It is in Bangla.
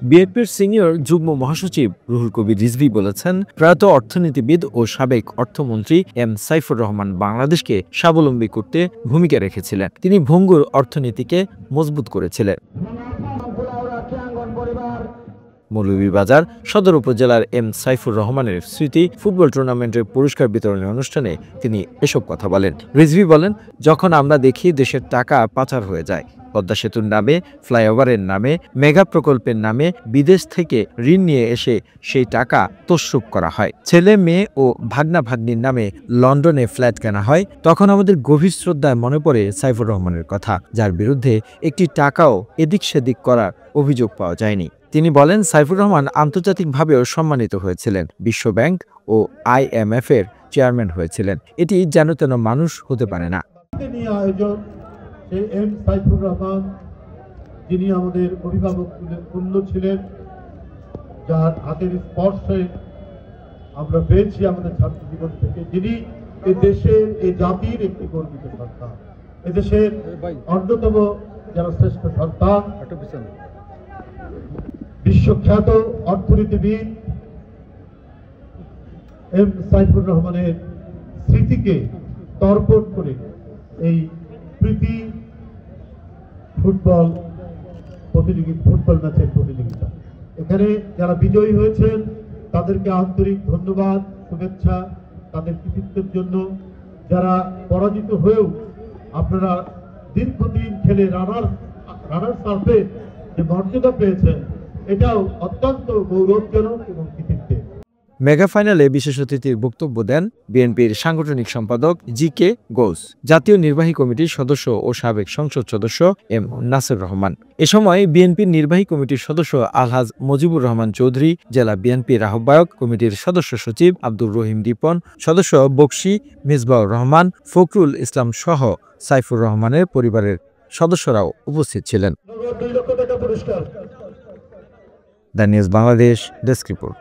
বিএনপির সিনিয়র যুগ্ম মহাসচিব রুহুল কবির রিজভী বলেছেন, প্রয়াত অর্থনীতিবিদ ও সাবেক অর্থমন্ত্রী এম সাইফুর রহমান বাংলাদেশকে স্বাবলম্বী করতে ভূমিকা রেখেছিলেন। তিনি ভঙ্গুর অর্থনীতিকে মজবুত করেছিলেন। মৌলভীবাজার সদর উপজেলার এম সাইফুর রহমানের স্মৃতি ফুটবল টুর্নামেন্টের পুরস্কার বিতরণী অনুষ্ঠানে তিনি এসব কথা বলেন। রিজভী বলেন, যখন আমরা দেখি দেশের টাকা পাচার হয়ে যায়, পদ্মা সেতুর নামে, ফ্লাইওভারের নামে, মেগা প্রকল্পের নামে বিদেশ থেকে ঋণ নিয়ে এসে সেই টাকা তসরুপ করা হয়, ছেলে মেয়ে ও ভাগনা ভাগ্নির নামে লন্ডনে ফ্ল্যাট কেনা হয়, তখন আমাদের গভীর শ্রদ্ধায় মনে পড়ে সাইফুর রহমানের কথা, যার বিরুদ্ধে একটি টাকাও এদিক সেদিক করার অভিযোগ পাওয়া যায়নি। তিনি বলেন, সাইফুর রহমান আন্তর্জাতিকভাবেও সম্মানিত হয়েছিলেন, বিশ্বব্যাংক ও IMF এর চেয়ারম্যান হয়েছিলেন। এটি যেন তেন মানুষ হতে পারে না। এম সাইফুর রহমান, যিনি আমাদের অভিভাবক তুল্য ছিলেন, যার হাতের স্পর্শে আমরা পেয়েছি আমাদের ছাত্র জীবন থেকে, যিনি এ দেশের, এই জাতির একটি গর্বিত সন্তান, এদেশের অন্যতম যারা শ্রেষ্ঠ সন্তান, বিশ্বখ্যাত অর্থনীতিবিদ এম সাইফুর রহমানের স্মৃতিকে তর্পণ করে এই প্রীতি ফুটবল ম্যাচের প্রতিযোগিতা, এখানে যারা বিজয়ী হয়েছেন তাদেরকে আন্তরিক ধন্যবাদ, শুভেচ্ছা তাদের কৃতিত্বের জন্য। যারা পরাজিত হয়েও আপনারা দীর্ঘদিন খেলে রানার সার্ভে যে মর্যাদা পেয়েছেন, এটাও অত্যন্ত গৌরবজনক এবং কৃতিত্বের। মেগা ফাইনালে বিশেষ অতিথির বক্তব্য দেন বিএনপির সাংগঠনিক সম্পাদক জি.কে. গৌস, জাতীয় নির্বাহী কমিটির সদস্য ও সাবেক সংসদ সদস্য এম নাসির রহমান। এ সময় বিএনপির নির্বাহী কমিটির সদস্য আলহাজ মুজিবুর রহমান চৌধুরী, জেলা বিএনপির আহ্বায়ক, কমিটির সদস্য সচিব আব্দুর রহিম রিপন, সদস্য বকশী মিসবাউর রহমান, ফখরুল ইসলাম সহ সাইফুর রহমানের পরিবারের সদস্যরাও উপস্থিত ছিলেন। The news Bangladesh desk report.